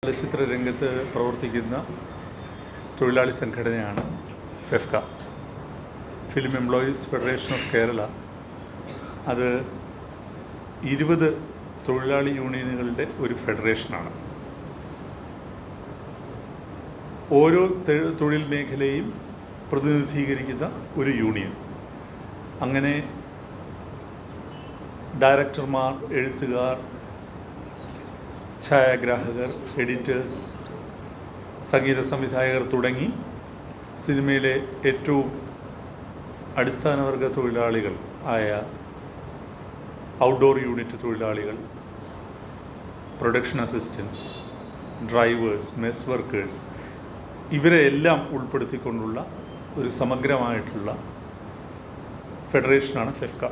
ചലച്ചിത്ര രംഗത്ത് പ്രവർത്തിക്കുന്ന തൊഴിലാളി സംഘടനയാണ് FEFKA, film employees federation of Kerala. അത് 20 തൊഴിലാളി യൂണിയനുകളുടെ ഒരു ഫെഡറേഷനാണ്. ഓരോ തൊഴിൽ മേഖലയും പ്രതിനിധീകരിക്കുന്ന ഒരു യൂണിയൻ. അങ്ങനെ ഡയറക്ടർമാർ, എഴുത്തുകാർ, ഛായാഗ്രാഹകർ, എഡിറ്റേഴ്സ്, സംഗീത സംവിധായകർ തുടങ്ങി സിനിമയിലെ ഏറ്റവും അടിസ്ഥാനവർഗ തൊഴിലാളികൾ ആയ ഔട്ട്ഡോർ യൂണിറ്റ് തൊഴിലാളികൾ, production assistance, drivers, mess workers, ഇവരെ എല്ലാം ഉൾപ്പെടുത്തിക്കൊണ്ടുള്ള ഒരു സമഗ്രമായിട്ടുള്ള ഫെഡറേഷനാണ് ഫെഫ്ക.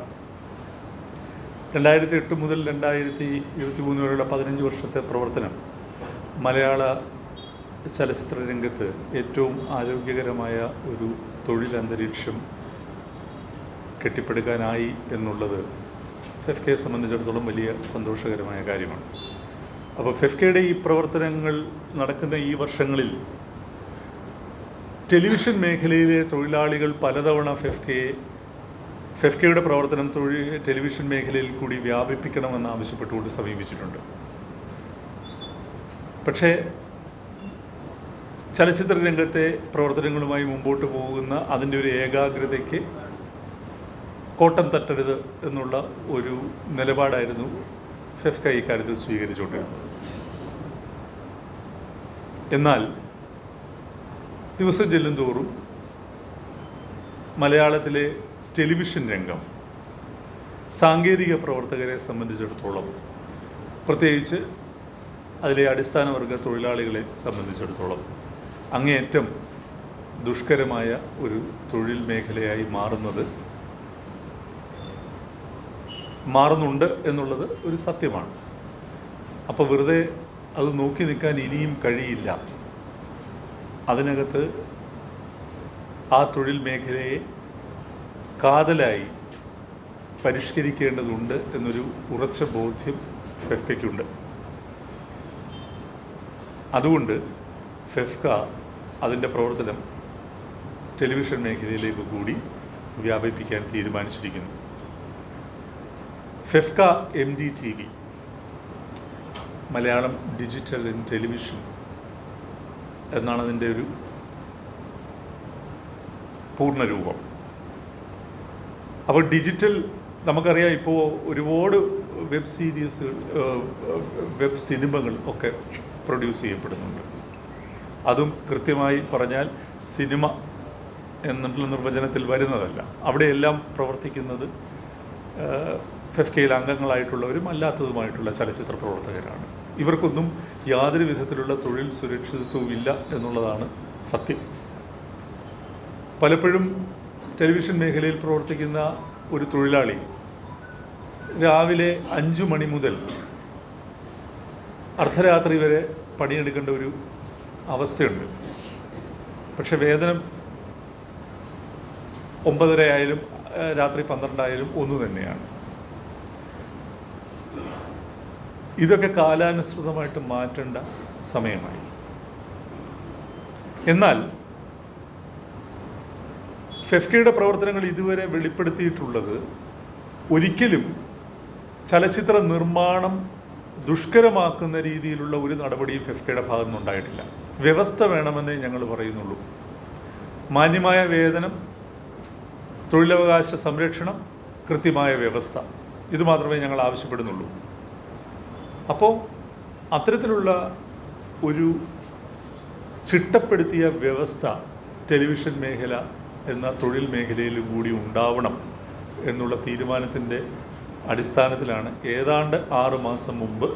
2008 മുതൽ 2023 വരെയുള്ള 15 വർഷത്തെ പ്രവർത്തനം മലയാള ചലച്ചിത്ര രംഗത്ത് ഏറ്റവും ആരോഗ്യകരമായ ഒരു തൊഴിലന്തരീക്ഷം കെട്ടിപ്പടുക്കാനായി എന്നുള്ളത് ഫെഫ്കയെ സംബന്ധിച്ചിടത്തോളം വലിയ സന്തോഷകരമായ കാര്യമാണ്. അപ്പോൾ ഫെഫ്കയുടെ ഈ പ്രവർത്തനങ്ങൾ നടക്കുന്ന ഈ വർഷങ്ങളിൽ ടെലിവിഷൻ മേഖലയിലെ തൊഴിലാളികൾ പലതവണ ഫെഫ്കയുടെ പ്രവർത്തനം ടെലിവിഷൻ മേഖലയിൽ കൂടി വ്യാപിപ്പിക്കണമെന്ന് ആവശ്യപ്പെട്ടുകൊണ്ട് സമീപിച്ചിട്ടുണ്ട്. പക്ഷേ ചലച്ചിത്ര രംഗത്തെ പ്രവർത്തനങ്ങളുമായി മുമ്പോട്ട് പോകുന്ന അതിൻ്റെ ഒരു ഏകാഗ്രതയ്ക്ക് കോട്ടം തട്ടരുത് എന്നുള്ള ഒരു നിലപാടായിരുന്നു ഫെഫ്ക ഇക്കാര്യത്തിൽ സ്വീകരിച്ചുകൊണ്ടിരുന്നത്. എന്നാൽ ദിവസം ചെല്ലുന്തോറും മലയാളത്തിലെ ടെലിവിഷൻ രംഗം സാങ്കേതിക പ്രവർത്തകരെ സംബന്ധിച്ചിടത്തോളം, പ്രത്യേകിച്ച് അതിലെ അടിസ്ഥാനവർഗ തൊഴിലാളികളെ സംബന്ധിച്ചിടത്തോളം അങ്ങേയറ്റം ദുഷ്കരമായ ഒരു തൊഴിൽ മേഖലയായി മാറുന്നുണ്ട് എന്നുള്ളത് ഒരു സത്യമാണ്. അപ്പോൾ വെറുതെ അത് നോക്കി നിൽക്കാൻ ഇനിയും കഴിയില്ല. അതിനകത്ത് ആ തൊഴിൽ മേഖലയെ കാതലായി പരിഷ്കരിക്കേണ്ടതുണ്ട് എന്നൊരു ഉറച്ച ബോധ്യം ഫെഫ്കയ്ക്കുണ്ട്. അതുകൊണ്ട് ഫെഫ്ക അതിൻ്റെ പ്രവർത്തനം ടെലിവിഷൻ മേഖലയിലേക്ക് കൂടി വ്യാപിപ്പിക്കാൻ തീരുമാനിച്ചിരിക്കുന്നു. FEFKA MDTV, Malayalam digital and television എന്നാണ് അതിൻ്റെ ഒരു പൂർണ്ണരൂപം. അപ്പോൾ ഡിജിറ്റൽ, നമുക്കറിയാം, ഇപ്പോൾ ഒരുപാട് വെബ് സീരീസുകൾ, വെബ് സിനിമകൾ ഒക്കെ പ്രൊഡ്യൂസ് ചെയ്യപ്പെടുന്നുണ്ട്. അതും കൃത്യമായി പറഞ്ഞാൽ സിനിമ എന്നുള്ള നിർവചനത്തിൽ വരുന്നതല്ല. അവിടെയെല്ലാം പ്രവർത്തിക്കുന്നത് ഫെഫ്കയിൽ അംഗങ്ങളായിട്ടുള്ളവരും അല്ലാത്തതുമായിട്ടുള്ള ചലച്ചിത്ര പ്രവർത്തകരാണ്. ഇവർക്കൊന്നും യാതൊരു വിധത്തിലുള്ള തൊഴിൽ സുരക്ഷിതത്വവും ഇല്ല എന്നുള്ളതാണ് സത്യം. പലപ്പോഴും ടെലിവിഷൻ മേഖലയിൽ പ്രവർത്തിക്കുന്ന ഒരു തൊഴിലാളി രാവിലെ 5 മണി മുതൽ അർദ്ധരാത്രി വരെ പണിയെടുക്കേണ്ട ഒരു അവസ്ഥയുണ്ട്. പക്ഷെ വേതനം 9:30 ആയാലും രാത്രി 12 ആയാലും ഒന്നു തന്നെയാണ്. ഇതൊക്കെ കാലാനുസൃതമായിട്ട് മാറ്റേണ്ട സമയമായി. എന്നാൽ ഫെഫ്കയുടെ പ്രവർത്തനങ്ങൾ ഇതുവരെ വെളിപ്പെടുത്തിയിട്ടുള്ളത് ഒരിക്കലും ചലച്ചിത്ര നിർമ്മാണം ദുഷ്കരമാക്കുന്ന രീതിയിലുള്ള ഒരു നടപടിയും ഫെഫ്കയുടെ ഭാഗത്തുനിന്നുണ്ടായിട്ടില്ല. വ്യവസ്ഥ വേണമെന്നേ ഞങ്ങൾ പറയുന്നുള്ളൂ. മാന്യമായ വേതനം, തൊഴിലവകാശ സംരക്ഷണം, കൃത്യമായ വ്യവസ്ഥ, ഇത് മാത്രമേ ഞങ്ങൾ ആവശ്യപ്പെടുന്നുള്ളൂ. അപ്പോൾ അത്തരത്തിലുള്ള ഒരു ചിട്ടപ്പെടുത്തിയ വ്യവസ്ഥ ടെലിവിഷൻ മേഖല എന്ന തൊഴിൽ മേഖലയിലും കൂടി ഉണ്ടാവണം എന്നുള്ള തീരുമാനത്തിൻ്റെ അടിസ്ഥാനത്തിലാണ് ഏതാണ്ട് 6 മാസം മുമ്പ്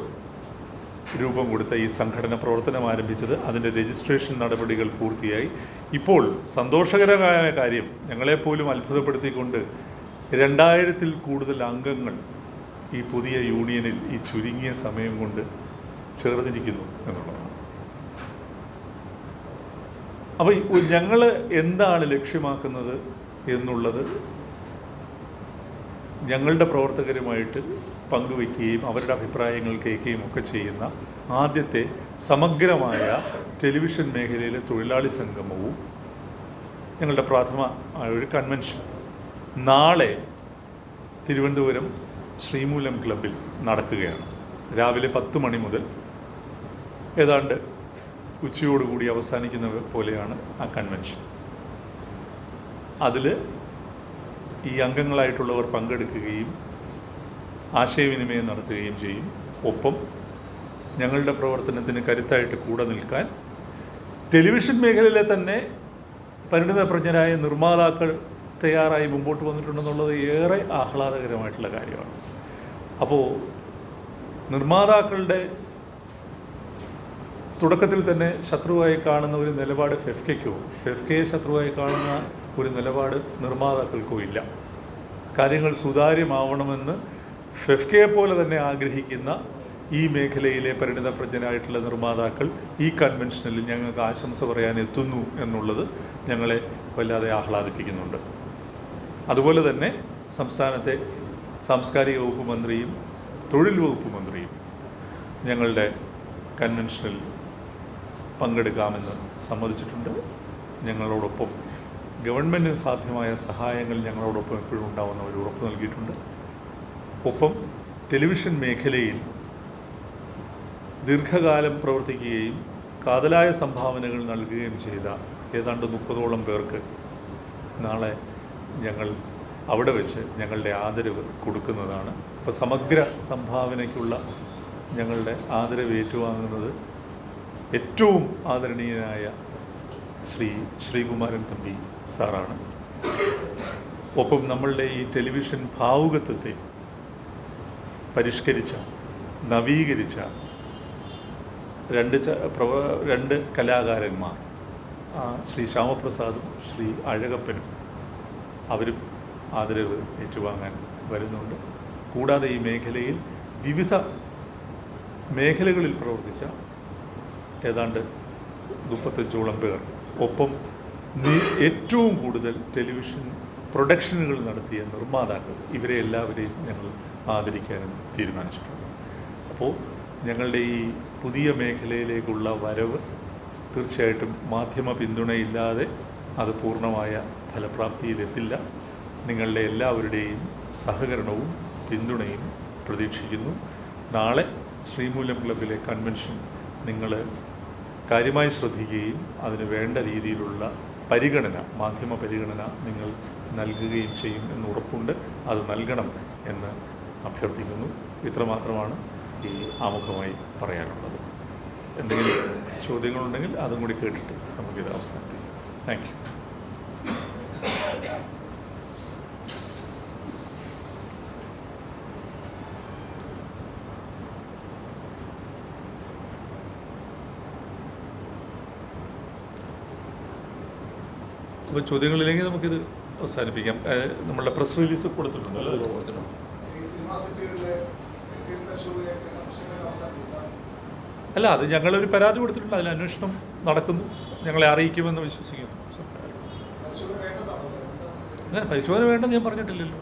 രൂപം കൊടുത്ത ഈ സംഘടന പ്രവർത്തനം ആരംഭിച്ചത്. അതിൻ്റെ രജിസ്ട്രേഷൻ നടപടികൾ പൂർത്തിയായി. ഇപ്പോൾ സന്തോഷകരമായ കാര്യം, ഞങ്ങളെപ്പോലും അത്ഭുതപ്പെടുത്തിക്കൊണ്ട് 2000-ൽ കൂടുതൽ അംഗങ്ങൾ ഈ പുതിയ യൂണിയനിൽ ഈ ചുരുങ്ങിയ സമയം കൊണ്ട് ചേർന്നിരിക്കുന്നു എന്നുള്ളതാണ്. അപ്പോൾ ഞങ്ങൾ എന്താണ് ലക്ഷ്യമാക്കുന്നത് എന്നുള്ളത് ഞങ്ങളുടെ പ്രവർത്തകരുമായിട്ട് പങ്കുവയ്ക്കുകയും അവരുടെ അഭിപ്രായങ്ങൾ കേൾക്കുകയും ഒക്കെ ചെയ്യുന്ന ആദ്യത്തെ സമഗ്രമായ ടെലിവിഷൻ മേഖലയിലെ തൊഴിലാളി സംഗമവും ഞങ്ങളുടെ പ്രാഥമികമായ ഒരു കൺവെൻഷൻ നാളെ തിരുവനന്തപുരം ശ്രീമൂലം ക്ലബ്ബിൽ നടക്കുകയാണ്. രാവിലെ 10 മണി മുതൽ ഏതാണ്ട് ഉച്ചയോടുകൂടി അവസാനിക്കുന്ന പോലെയാണ് ആ കൺവെൻഷൻ. അതിൽ ഈ അംഗങ്ങളായിട്ടുള്ളവർ പങ്കെടുക്കുകയും ആശയവിനിമയം നടത്തുകയും ചെയ്യും. ഒപ്പം ഞങ്ങളുടെ പ്രവർത്തനത്തിന് കരുത്തായിട്ട് കൂടെ നിൽക്കാൻ ടെലിവിഷൻ മേഖലയിലെ തന്നെ പരിണിതപ്രജ്ഞരായ നിർമ്മാതാക്കൾ തയ്യാറായി മുമ്പോട്ട് വന്നിട്ടുണ്ടെന്നുള്ളത് ഏറെ ആഹ്ലാദകരമായിട്ടുള്ള കാര്യമാണ്. അപ്പോൾ നിർമ്മാതാക്കളുടെ തുടക്കത്തിൽ തന്നെ ശത്രുവായി കാണുന്ന ഒരു നിലപാട് ഫെഫ്കയെ ശത്രുവായി കാണുന്ന ഒരു നിലപാട് നിർമ്മാതാക്കൾക്കോ ഇല്ല. കാര്യങ്ങൾ സുതാര്യമാവണമെന്ന് ഫെഫ്കയെ പോലെ തന്നെ ആഗ്രഹിക്കുന്ന ഈ മേഖലയിലെ പരിണിതപ്രജ്ഞരായിട്ടുള്ള നിർമ്മാതാക്കൾ ഈ കൺവെൻഷനിൽ ഞങ്ങൾക്ക് ആശംസ പറയാൻ എത്തുന്നു എന്നുള്ളത് ഞങ്ങളെ വല്ലാതെ ആഹ്ലാദിപ്പിക്കുന്നുണ്ട്. അതുപോലെ തന്നെ സംസ്ഥാനത്തെ സാംസ്കാരിക വകുപ്പ് മന്ത്രിയും തൊഴിൽ വകുപ്പ് മന്ത്രിയും ഞങ്ങളുടെ കൺവെൻഷനിൽ പങ്കെടുക്കാമെന്ന് സമ്മതിച്ചിട്ടുണ്ട്. ഞങ്ങളോടൊപ്പം ഗവൺമെൻറ്റിന് സാധ്യമായ സഹായങ്ങൾ ഞങ്ങളോടൊപ്പം എപ്പോഴും ഉണ്ടാവുന്ന ഒരു ഉറപ്പ് നൽകിയിട്ടുണ്ട്. ഒപ്പം ടെലിവിഷൻ മേഖലയിൽ ദീർഘകാലം പ്രവർത്തിക്കുകയും കാതലായ സംഭാവനകൾ നൽകുകയും ചെയ്ത ഏതാണ്ട് 30ഓളം പേർക്ക് നാളെ ഞങ്ങൾ അവിടെ വെച്ച് ഞങ്ങളുടെ ആദരവ് കൊടുക്കുന്നതാണ്. അപ്പോൾ സമഗ്ര സംഭാവനയ്ക്കുള്ള ഞങ്ങളുടെ ആദരവ് ഏറ്റുവാങ്ങുന്നത് ഏറ്റവും ആദരണീയനായ ശ്രീകുമാരൻ തമ്പി സാറാണ്. ഒപ്പം നമ്മളുടെ ഈ ടെലിവിഷൻ ഭാവുകത്വത്തെ പരിഷ്കരിച്ച നവീകരിച്ച രണ്ട് കലാകാരന്മാർ, ശ്രീ ശ്യാമപ്രസാദും ശ്രീ അഴകപ്പനും, അവരും ആദരവ് ഏറ്റുവാങ്ങാൻ വരുന്നുണ്ട്. കൂടാതെ ഈ മേഖലയിൽ വിവിധ മേഖലകളിൽ പ്രവർത്തിച്ച ഏതാണ്ട് 35ഓളം പേർ, ഒപ്പം ഏറ്റവും കൂടുതൽ ടെലിവിഷൻ പ്രൊഡക്ഷനുകൾ നടത്തിയ നിർമ്മാതാക്കൾ, ഇവരെ എല്ലാവരെയും ഞങ്ങൾ ആദരിക്കാനും തീരുമാനിച്ചിട്ടുണ്ട്. അപ്പോൾ ഞങ്ങളുടെ ഈ പുതിയ മേഖലയിലേക്കുള്ള വരവ് തീർച്ചയായിട്ടും മാധ്യമ പിന്തുണയില്ലാതെ അത് പൂർണ്ണമായ ഫലപ്രാപ്തിയിലെത്തില്ല. നിങ്ങളുടെ എല്ലാവരുടെയും സഹകരണവും പിന്തുണയും പ്രതീക്ഷിക്കുന്നു. നാളെ ശ്രീമൂലം ക്ലബ്ബിലെ കൺവെൻഷൻ നിങ്ങൾ കാര്യമായി ശ്രദ്ധിക്കുകയും അതിന് വേണ്ട രീതിയിലുള്ള പരിഗണന, മാധ്യമ പരിഗണന നിങ്ങൾ നൽകുകയും ചെയ്യും എന്ന് ഉറപ്പുണ്ട്. അത് നൽകണം എന്ന് അഭ്യർത്ഥിക്കുന്നു. ഇത്രമാത്രമാണ് ഈ ആമുഖമായി പറയാനുള്ളത്. എന്തെങ്കിലും ചോദ്യങ്ങളുണ്ടെങ്കിൽ അതും കൂടി കേട്ടിട്ട് നമുക്കിത് അവസാനിപ്പിക്കാം. Thank you. അപ്പോൾ ചോദ്യങ്ങളില്ലെങ്കിൽ നമുക്കിത് അവസാനിപ്പിക്കാം. നമ്മളുടെ പ്രസ് റിലീസ് കൊടുത്തിട്ടുണ്ടല്ലോ. അല്ല, അത് ഞങ്ങളൊരു പരാതി കൊടുത്തിട്ടുണ്ട്. അതിൽ അന്വേഷണം നടക്കുന്നു. ഞങ്ങളെ അറിയിക്കുമെന്ന് വിശ്വസിക്കുന്നു. പരിശോധന വേണ്ടെന്ന് ഞാൻ പറഞ്ഞിട്ടില്ലല്ലോ.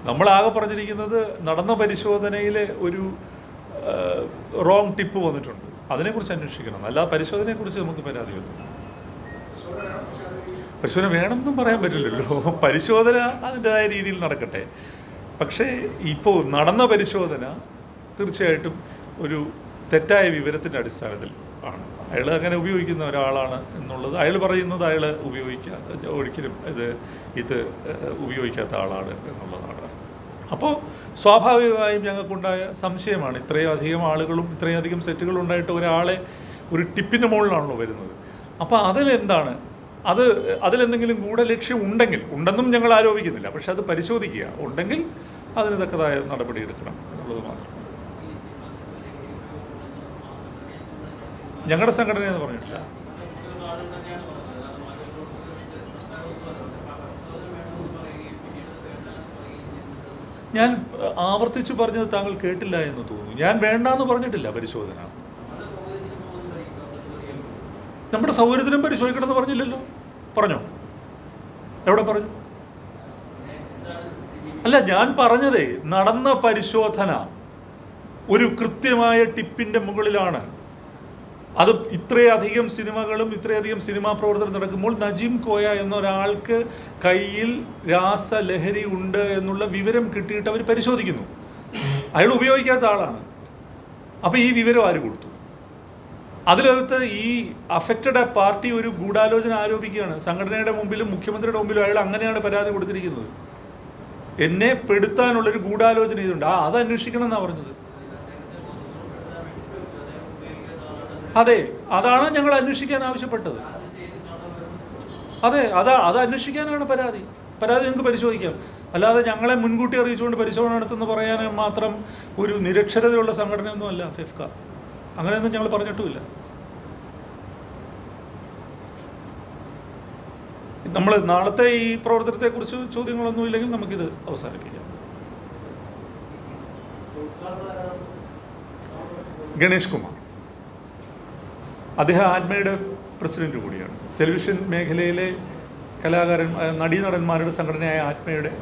നമ്മളാകെ പറഞ്ഞിരിക്കുന്നത് നടന്ന പരിശോധനയിൽ ഒരു റോങ് ടിപ്പ് വന്നിട്ടുണ്ട്, അതിനെക്കുറിച്ച് അന്വേഷിക്കണം. അല്ലാതെ പരിശോധനയെക്കുറിച്ച് നമുക്ക് പരാതി വന്നു. പരിശോധന വേണമെന്നും പറയാൻ പറ്റില്ലല്ലോ. പരിശോധന അതിൻ്റെതായ രീതിയിൽ നടക്കട്ടെ. പക്ഷേ ഇപ്പോൾ നടന്ന പരിശോധന തീർച്ചയായിട്ടും ഒരു തെറ്റായ വിവരത്തിൻ്റെ അടിസ്ഥാനത്തിൽ ആണ്. അയാൾ അങ്ങനെ ഉപയോഗിക്കുന്ന ഒരാളാണ് എന്നുള്ളത് അയാൾ പറയുന്നത്, അയാൾ ഒരിക്കലും ഇത് ഉപയോഗിക്കാത്ത ആളാണ് എന്നുള്ളതാണ്. അപ്പോൾ സ്വാഭാവികമായും ഞങ്ങൾക്കുണ്ടായ സംശയമാണ്. ഇത്രയും അധികം ആളുകളും ഇത്രയും അധികം സെറ്റുകളും ഉണ്ടായിട്ട് ഒരാളെ ഒരു ടിപ്പിൻ്റെ മുകളിലാണല്ലോ വരുന്നത്. അപ്പോൾ അതിലെന്താണ്, അതിലെന്തെങ്കിലും ഗൂഢലക്ഷ്യം ഉണ്ടെന്നും ഞങ്ങൾ ആരോപിക്കുന്നില്ല. പക്ഷെ അത് പരിശോധിക്കുക, ഉണ്ടെങ്കിൽ അതിന് തക്കതായ നടപടി എടുക്കണം എന്നുള്ളത് മാത്രം. ഞങ്ങളുടെ സംഘടനയെന്ന് പറഞ്ഞിട്ടില്ല. ഞാൻ ആവർത്തിച്ച് പറഞ്ഞത് താങ്കൾ കേട്ടില്ല എന്ന് തോന്നുന്നു. ഞാൻ വേണ്ടാന്ന് പറഞ്ഞിട്ടില്ല പരിശോധന. നമ്മുടെ സൗകര്യത്തിനും പരിശോധിക്കണമെന്ന് പറഞ്ഞില്ലല്ലോ. പറഞ്ഞോ? എവിടെ പറഞ്ഞു? അല്ല, ഞാൻ പറഞ്ഞതേ നടന്ന പരിശോധന ഒരു കൃത്യമായ ടിപ്പിൻ്റെ മുകളിലാണ്. അത് ഇത്രയധികം സിനിമകളും ഇത്രയധികം സിനിമാ പ്രവർത്തനം നടക്കുമ്പോൾ നജീം കോയ എന്നൊരാൾക്ക് കയ്യിൽ രാസലഹരി ഉണ്ട് എന്നുള്ള വിവരം കിട്ടിയിട്ട് അവർ പരിശോധിക്കുന്നു. അയാൾ ഉപയോഗിക്കാത്ത ആളാണ്. അപ്പോൾ ഈ വിവരം ആര് കൊടുത്തു? അതിലകത്ത് ഈ അഫക്റ്റഡ് പാർട്ടി ഒരു ഗൂഢാലോചന ആരോപിക്കുകയാണ്. സംഘടനയുടെ മുമ്പിലും മുഖ്യമന്ത്രിയുടെ മുമ്പിലും അയാൾ അങ്ങനെയാണ് പരാതി കൊടുത്തിരിക്കുന്നത്. എന്നെ പെടുത്താനുള്ളൊരു ഗൂഢാലോചന ഇതുണ്ട്, അത് അന്വേഷിക്കണം എന്നാണ് പറഞ്ഞത്. അതെ, അതാണ് ഞങ്ങൾ അന്വേഷിക്കാൻ ആവശ്യപ്പെട്ടത്. അതെ, അത് അന്വേഷിക്കാനാണ് പരാതി നിങ്ങൾക്ക് പരിശോധിക്കാം. അല്ലാതെ ഞങ്ങളെ മുൻകൂട്ടി അറിയിച്ചുകൊണ്ട് പരിശോധന നടത്തുമെന്ന് പറയാൻ മാത്രം ഒരു നിരക്ഷരതയുള്ള സംഘടനയൊന്നും അല്ല ഫെഫ്ക. അങ്ങനെയൊന്നും ഞങ്ങൾ പറഞ്ഞിട്ടുമില്ല. നമ്മൾ നാളത്തെ ഈ പ്രവർത്തനത്തെക്കുറിച്ച് ചോദ്യങ്ങളൊന്നും ഇല്ലെങ്കിൽ നമുക്കിത് അവസാനിപ്പിക്കാം. ഗണേഷ് കുമാർ, അദ്ദേഹം ആത്മയുടെ പ്രസിഡന്റ് കൂടിയാണ്. ടെലിവിഷൻ മേഖലയിലെ നടീനടന്മാരുടെ സംഘടനയായ ആത്മയുടെ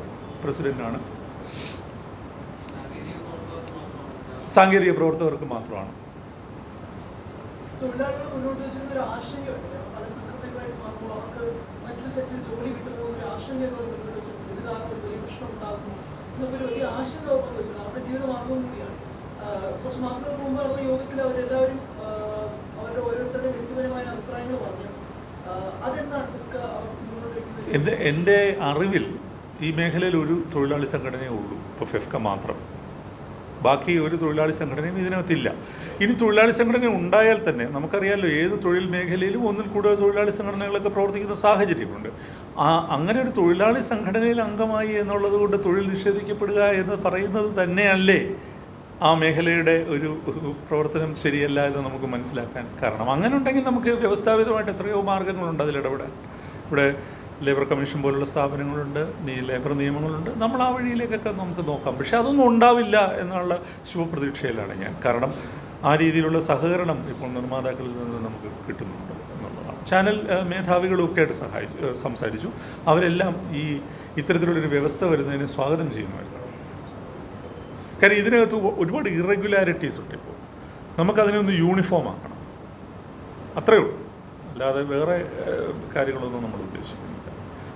പ്രസിഡന്റാണ്. സാങ്കേതിക പ്രവർത്തകർക്ക് മാത്രമാണ്. കുറച്ച് മാസങ്ങൾക്ക് മുമ്പ് നടന്ന യോഗത്തിൽ അവരെല്ലാവരും അവരുടെ ഓരോരുത്തരുടെ വ്യക്തിപരമായ അഭിപ്രായങ്ങൾ പറഞ്ഞു. അതെന്താണ് എൻ്റെ അറിവിൽ ഈ മേഖലയിൽ ഒരു തൊഴിലാളി സംഘടനയേ ഉള്ളൂ, ഇപ്പോൾ ഫെഫ്ക മാത്രം. ബാക്കി ഒരു തൊഴിലാളി സംഘടനയും ഇതിനകത്തില്ല. ഇനി തൊഴിലാളി സംഘടന ഉണ്ടായാൽ തന്നെ നമുക്കറിയാമല്ലോ, ഏത് തൊഴിൽ മേഖലയിലും ഒന്നിൽ കൂടുതൽ തൊഴിലാളി സംഘടനകളൊക്കെ പ്രവർത്തിക്കുന്ന സാഹചര്യമുണ്ട്. അങ്ങനെ ഒരു തൊഴിലാളി സംഘടനയിൽ അംഗമായി എന്നുള്ളത് കൊണ്ട് തൊഴിൽ നിഷേധിക്കപ്പെടുക എന്ന് പറയുന്നത് തന്നെയല്ലേ ആ മേഖലയുടെ ഒരു പ്രവർത്തനം ശരിയല്ല എന്ന് നമുക്ക് മനസ്സിലാക്കാൻ കാരണം. അങ്ങനെ ഉണ്ടെങ്കിൽ നമുക്ക് വ്യവസ്ഥാപിതമായിട്ട് എത്രയോ മാർഗങ്ങളുണ്ട് അതിലിടപെടാൻ. ഇവിടെ ലേബർ കമ്മീഷൻ പോലുള്ള സ്ഥാപനങ്ങളുണ്ട്, ലേബർ നിയമങ്ങളുണ്ട്. നമ്മൾ ആ വഴിയിലേക്കൊക്കെ നമുക്ക് നോക്കാം. പക്ഷെ അതൊന്നും ഉണ്ടാവില്ല എന്നുള്ള ശുഭപ്രതീക്ഷയിലാണ് ഞാൻ. കാരണം ആ രീതിയിലുള്ള സഹകരണം ഇപ്പോൾ നിർമ്മാതാക്കളിൽ നിന്ന് നമുക്ക് കിട്ടുന്നുണ്ട് എന്നുള്ളതാണ്. ചാനൽ മേധാവികളൊക്കെ ആയിട്ട് സംസാരിച്ചു. അവരെല്ലാം ഇത്തരത്തിലുള്ളൊരു വ്യവസ്ഥ വരുന്നതിനെ സ്വാഗതം ചെയ്യുന്നവരാണ്. കാര്യം ഇതിനകത്ത് ഒരുപാട് ഇറഗുലാരിറ്റീസ് ഉണ്ട്. ഇപ്പോൾ നമുക്കതിനൊന്ന് യൂണിഫോം ആക്കണം, അത്രയേ ഉള്ളൂ. അല്ലാതെ വേറെ കാര്യങ്ങളൊന്നും നമ്മൾ ഉദ്ദേശിക്കുന്നില്ല.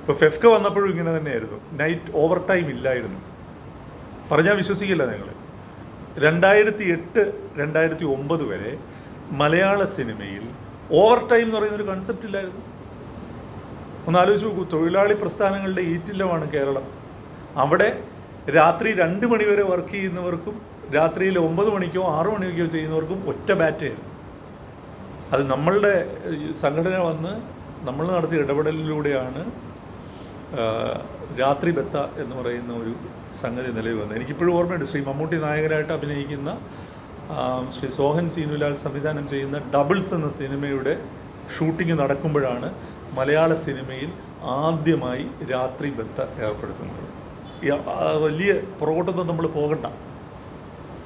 ഇപ്പോൾ ഫെഫ്ക വന്നപ്പോഴും ഇങ്ങനെ തന്നെയായിരുന്നു. നൈറ്റ് ഓവർ ടൈം ഇല്ലായിരുന്നു. പറഞ്ഞാൽ വിശ്വസിക്കില്ല നിങ്ങൾ. 2008, 2009 വരെ മലയാള സിനിമയിൽ ഓവർ ടൈം എന്ന് പറയുന്നൊരു കൺസെപ്റ്റ് ഇല്ലായിരുന്നു. ഒന്ന് ആലോചിച്ച് നോക്കൂ. തൊഴിലാളി പ്രസ്ഥാനങ്ങളുടെ ഈറ്റില്ലമാണ് കേരളം. അവിടെ രാത്രി 2 മണി വരെ വർക്ക് ചെയ്യുന്നവർക്കും രാത്രിയിൽ 9 മണിക്കോ 6 മണിക്കോ ചെയ്യുന്നവർക്കും ഒറ്റ ബാറ്റായിരുന്നു. അത് നമ്മളുടെ സംഘടന വന്ന് നമ്മൾ നടത്തിയ ഇടപെടലിലൂടെയാണ് രാത്രി ബത്ത എന്ന് പറയുന്ന ഒരു സംഗതി നിലവിൽ വന്നത്. എനിക്കിപ്പോഴും ഓർമ്മയുണ്ട്, ശ്രീ മമ്മൂട്ടി നായകനായിട്ട് അഭിനയിക്കുന്ന ശ്രീ സോഹൻ സീനുലാൽ സംവിധാനം ചെയ്യുന്ന ഡബിൾസ് എന്ന സിനിമയുടെ ഷൂട്ടിംഗ് നടക്കുമ്പോഴാണ് മലയാള സിനിമയിൽ ആദ്യമായി രാത്രി ബത്ത ഏർപ്പെടുത്തുന്നത്. വലിയ പുറകോട്ടൊന്നും നമ്മൾ പോകണ്ട.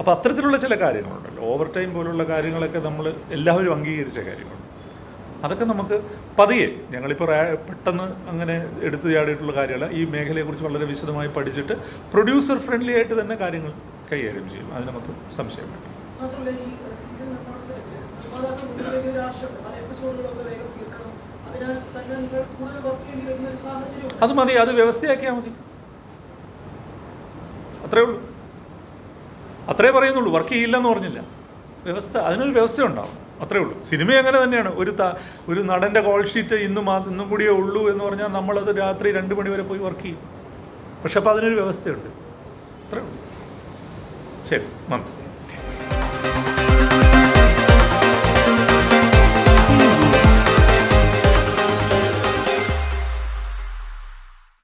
അപ്പോൾ അത്തരത്തിലുള്ള ചില കാര്യങ്ങളുണ്ടല്ലോ, ഓവർ ടൈം പോലുള്ള കാര്യങ്ങളൊക്കെ നമ്മൾ എല്ലാവരും അംഗീകരിച്ച കാര്യങ്ങളുണ്ട്. അതൊക്കെ നമുക്ക് പതിയെ, ഞങ്ങളിപ്പോൾ പെട്ടെന്ന് അങ്ങനെ എടുത്തു ചാടിയിട്ടുള്ള കാര്യമല്ല. ഈ മേഖലയെക്കുറിച്ച് വളരെ വിശദമായി പഠിച്ചിട്ട് പ്രൊഡ്യൂസർ ഫ്രണ്ട്ലി ആയിട്ട് തന്നെ കാര്യങ്ങൾ കൈകാര്യം ചെയ്യും. അതിനകത്ത് സംശയം വേണ്ട. അത് മതി, അത് വ്യവസ്ഥയാക്കിയാൽ മതി. അത്രേ ഉള്ളൂ, അത്രേ പറയുന്നുള്ളൂ. വർക്ക് ചെയ്യില്ലെന്ന് പറഞ്ഞില്ല. അതിനൊരു വ്യവസ്ഥ ഉണ്ടാവും, അത്രേ ഉള്ളൂ. സിനിമ അങ്ങനെ തന്നെയാണ്. ഒരു നടൻ്റെ കോൾ ഷീറ്റ് ഇന്നും കൂടിയേ ഉള്ളൂ എന്ന് പറഞ്ഞാൽ നമ്മളത് രാത്രി 2 മണി വരെ പോയി വർക്ക് ചെയ്യും. പക്ഷെ അപ്പോൾ അതിനൊരു വ്യവസ്ഥയുണ്ട്, അത്രേ ഉള്ളൂ. ശരി, നന്ദി.